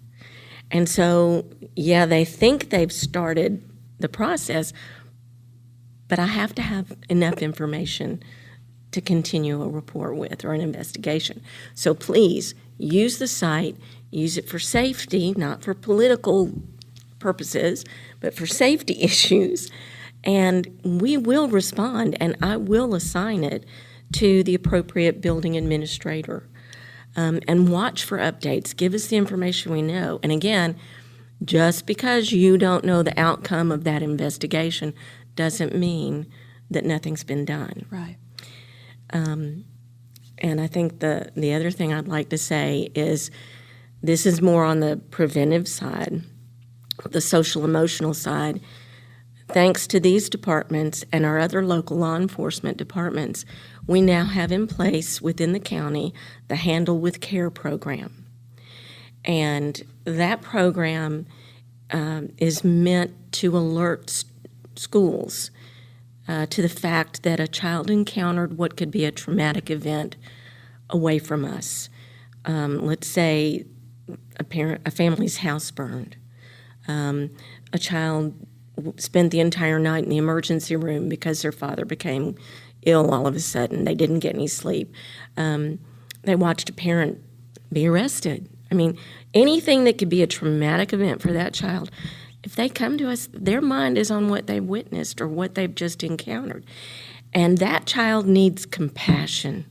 Speaker 4: And so, yeah, they think they've started the process, but I have to have enough information to continue a report with or an investigation. So please use the site, use it for safety, not for political purposes, but for safety issues, and we will respond, and I will assign it to the appropriate building administrator. And watch for updates. Give us the information we know. And again, just because you don't know the outcome of that investigation doesn't mean that nothing's been done.
Speaker 1: Right.
Speaker 4: And I think the other thing I'd like to say is this is more on the preventive side, the social emotional side. Thanks to these departments and our other local law enforcement departments, we now have in place within the county the Handle with Care program. And that program is meant to alert schools to the fact that a child encountered what could be a traumatic event away from us. Let's say a family's house burned. A child spent the entire night in the emergency room because their father became ill all of a sudden. They didn't get any sleep. They watched a parent be arrested. I mean, anything that could be a traumatic event for that child, if they come to us, their mind is on what they've witnessed or what they've just encountered. And that child needs compassion.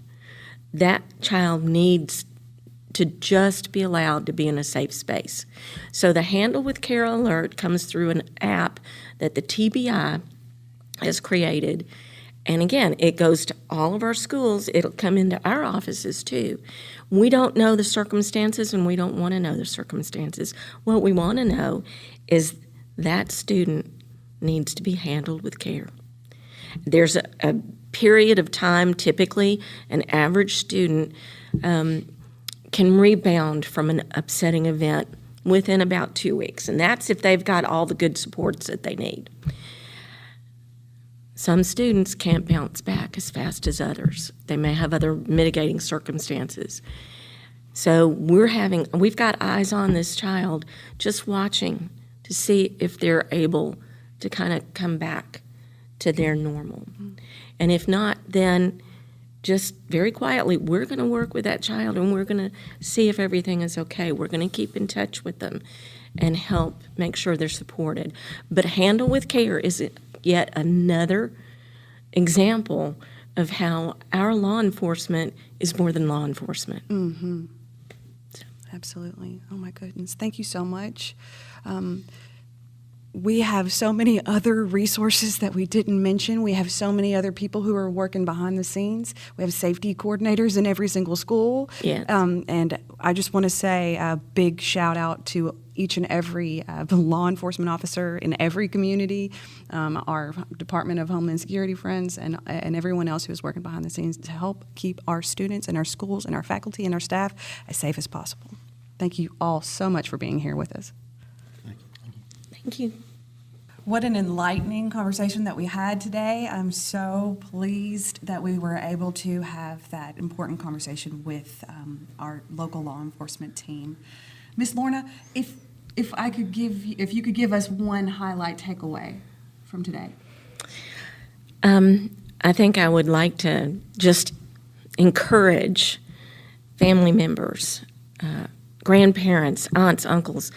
Speaker 4: That child needs to just be allowed to be in a safe space. So the Handle with Care alert comes through an app that the TBI has created. And again, it goes to all of our schools. It'll come into our offices too. We don't know the circumstances, and we don't want to know the circumstances. What we want to know is that student needs to be handled with care. There's a period of time, typically an average student can rebound from an upsetting event within about 2 weeks, and that's if they've got all the good supports that they need. Some students can't bounce back as fast as others. They may have other mitigating circumstances. So we've got eyes on this child, just watching to see if they're able to kind of come back to their normal. And if not, then just very quietly, we're going to work with that child and we're going to see if everything is okay. We're going to keep in touch with them and help make sure they're supported. But Handle with Care is yet another example of how our law enforcement is more than law enforcement.
Speaker 1: Absolutely. Oh, my goodness. Thank you so much. We have so many other resources that we didn't mention. We have so many other people who are working behind the scenes. We have safety coordinators in every single school.
Speaker 4: Yes.
Speaker 1: And I just want to say a big shout out to each and every law enforcement officer in every community, our Department of Homeland Security friends, and everyone else who is working behind the scenes to help keep our students and our schools and our faculty and our staff as safe as possible. Thank you all so much for being here with us.
Speaker 4: Thank you.
Speaker 1: What an enlightening conversation that we had today. I'm so pleased that we were able to have that important conversation with our local law enforcement team. Ms. Lorna, if you could give us one highlight takeaway from today.
Speaker 4: I think I would like to just encourage family members, grandparents, aunts, uncles.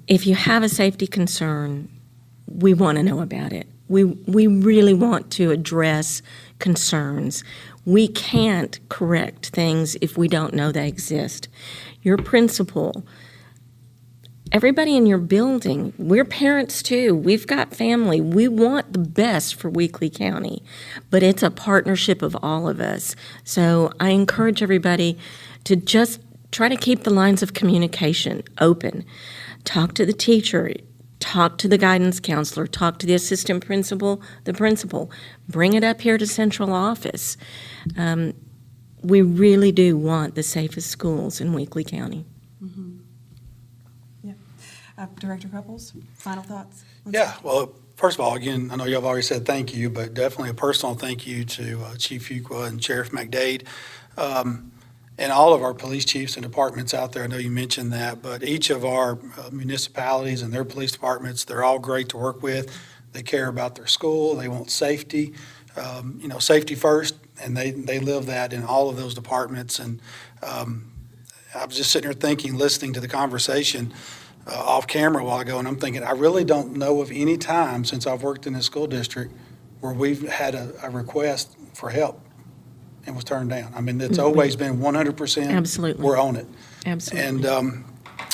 Speaker 4: If you have a safety concern, we want to know about it. We really want to address concerns. We can't correct things if we don't know they exist. Your principal, everybody in your building, we're parents too. We've got family. We want the best for Weakley County, but it's a partnership of all of us. So I encourage everybody to just try to keep the lines of communication open. Talk to the teacher, talk to the guidance counselor, talk to the assistant principal, the principal. Bring it up here to central office. We really do want the safest schools in Weakley County.
Speaker 1: Yeah. Director Cupples, final thoughts?
Speaker 2: Yeah, well, first of all, again, I know y'all have already said thank you, but definitely a personal thank you to Chief Fuqua and Sheriff McDade, and all of our police chiefs and departments out there. I know you mentioned that, but each of our municipalities and their police departments, they're all great to work with. They care about their school. They want safety, safety first, and they live that in all of those departments. And I was just sitting here thinking, listening to the conversation off camera a while ago, and I'm thinking, I really don't know of any time since I've worked in this school district where we've had a request for help and was turned down. I mean, it's always been 100%.
Speaker 4: Absolutely.
Speaker 2: We're on it.
Speaker 4: Absolutely.
Speaker 2: And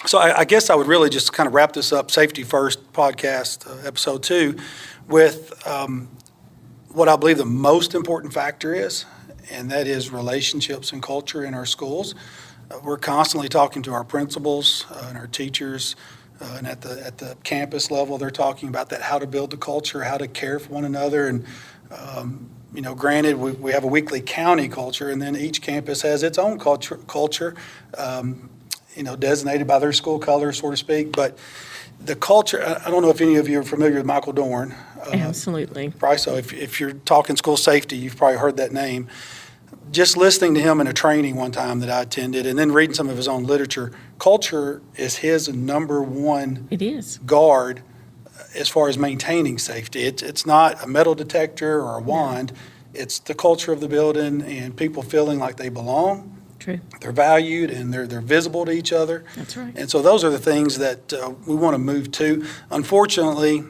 Speaker 2: so I guess I would really just kind of wrap this up, Safety First podcast, episode 2, with what I believe the most important factor is, and that is relationships and culture in our schools. We're constantly talking to our principals and our teachers, and at the campus level, they're talking about that, how to build the culture, how to care for one another. And granted, we have a Weakley County culture, and then each campus has its own culture, designated by their school colors, so to speak. But the culture, I don't know if any of you are familiar with Michael Dorn.
Speaker 4: Absolutely.
Speaker 2: Probably so. If you're talking school safety, you've probably heard that name. Just listening to him in a training one time that I attended, and then reading some of his own literature, culture is his number one
Speaker 4: It is.
Speaker 2: guard as far as maintaining safety. It's not a metal detector or a wand. It's the culture of the building and people feeling like they belong.
Speaker 4: True.
Speaker 2: They're valued and they're visible to each other.
Speaker 4: That's right.
Speaker 2: And so those are the things that we want to move to. Unfortunately,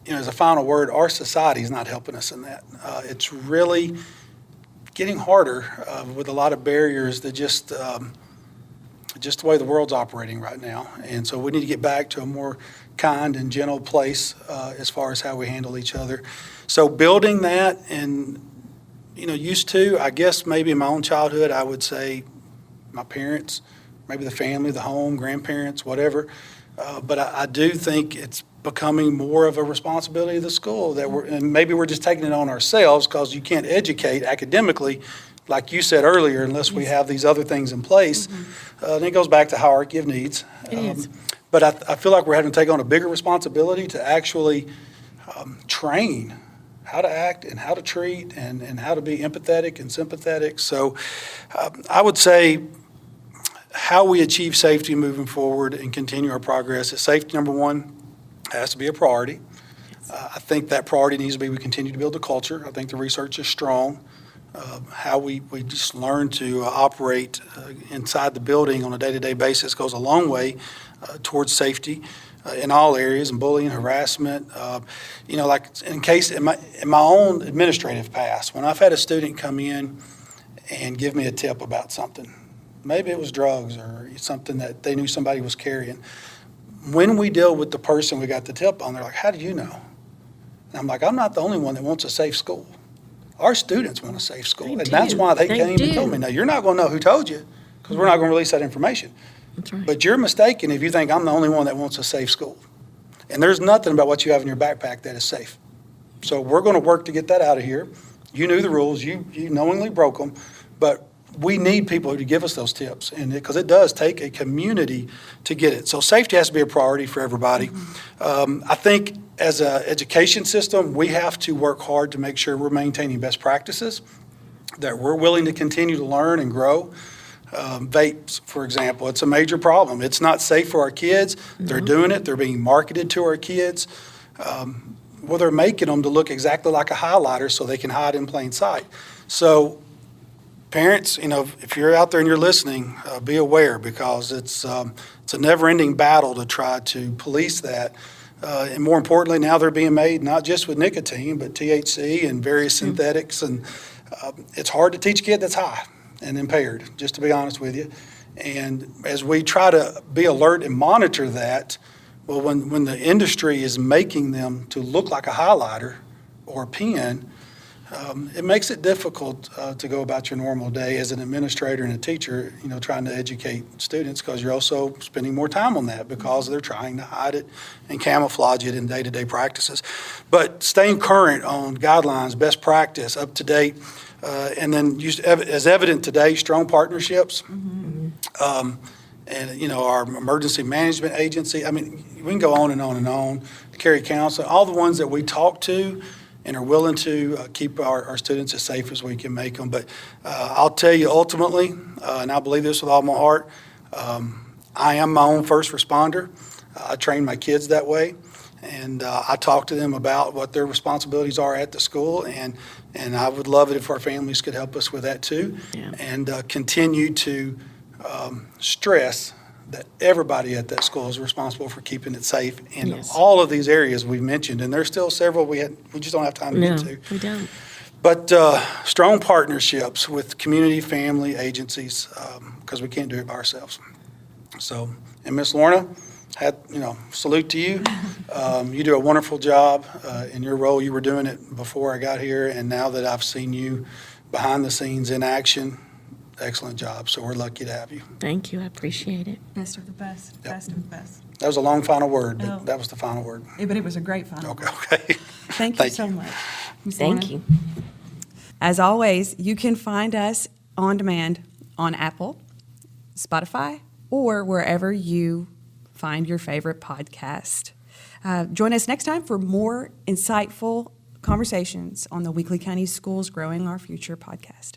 Speaker 2: as a final word, our society is not helping us in that. It's really getting harder with a lot of barriers that just the way the world's operating right now. And so we need to get back to a more kind and gentle place as far as how we handle each other. So building that, and used to, I guess maybe in my own childhood, I would say my parents, maybe the family, the home, grandparents, whatever. But I do think it's becoming more of a responsibility of the school and maybe we're just taking it on ourselves because you can't educate academically like you said earlier, unless we have these other things in place, then it goes back to hierarchy of needs.
Speaker 4: It is.
Speaker 2: But I feel like we're having to take on a bigger responsibility to actually train how to act and how to treat and how to be empathetic and sympathetic. So I would say how we achieve safety moving forward and continue our progress is safety, number one, has to be a priority. I think that priority needs to be we continue to build a culture. I think the research is strong. How we just learn to operate inside the building on a day-to-day basis goes a long way towards safety in all areas, and bullying, harassment. Like in my own administrative past, when I've had a student come in and give me a tip about something, maybe it was drugs or something that they knew somebody was carrying. When we deal with the person we got the tip on, they're like, "How do you know?" And I'm like, "I'm not the only one that wants a safe school. Our students want a safe school." And that's why they came and told me. Now, you're not going to know who told you because we're not going to release that information.
Speaker 4: That's right.
Speaker 2: But you're mistaken if you think I'm the only one that wants a safe school. And there's nothing about what you have in your backpack that is safe. So we're going to work to get that out of here. You knew the rules. You knowingly broke them. But we need people to give us those tips, and because it does take a community to get it. So safety has to be a priority for everybody. I think as an education system, we have to work hard to make sure we're maintaining best practices, that we're willing to continue to learn and grow. Vapes, for example, it's a major problem. It's not safe for our kids. They're doing it. They're being marketed to our kids. Well, they're making them to look exactly like a highlighter so they can hide in plain sight. So parents, if you're out there and you're listening, be aware, because it's a never-ending battle to try to police that. And more importantly, now they're being made not just with nicotine, but THC and various synthetics. And it's hard to teach a kid that's high and impaired, just to be honest with you. And as we try to be alert and monitor that, well, when the industry is making them to look like a highlighter or a pen, it makes it difficult to go about your normal day as an administrator and a teacher, trying to educate students, because you're also spending more time on that because they're trying to hide it and camouflage it in day-to-day practices. But staying current on guidelines, best practice, up to date, and then as evident today, strong partnerships. And, our emergency management agency. I mean, we can go on and on and on. The Carey Council, all the ones that we talk to and are willing to keep our students as safe as we can make them. But I'll tell you ultimately, and I believe this with all my heart, I am my own first responder. I train my kids that way, and I talk to them about what their responsibilities are at the school, and I would love it if our families could help us with that too, and continue to stress that everybody at that school is responsible for keeping it safe in all of these areas we've mentioned. And there's still several we just don't have time to get to.
Speaker 4: We don't.
Speaker 2: But strong partnerships with community, family, agencies, because we can't do it by ourselves. So, and Miss Lorna, salute to you. You do a wonderful job in your role. You were doing it before I got here, and now that I've seen you behind the scenes in action, excellent job. So we're lucky to have you.
Speaker 4: Thank you. I appreciate it.
Speaker 1: Best of the best.
Speaker 2: Yep.
Speaker 1: Best of the best.
Speaker 2: That was a long final word, but
Speaker 1: Oh.
Speaker 2: that was the final word.
Speaker 1: But it was a great final.
Speaker 2: Okay.
Speaker 1: Thank you so much. Ms.
Speaker 4: Thank
Speaker 1: Lorna.
Speaker 4: you.
Speaker 1: As always, you can find us on demand on Apple, Spotify, or wherever you find your favorite podcast. Join us next time for more insightful conversations on the Weakley County Schools Growing Our Future podcast.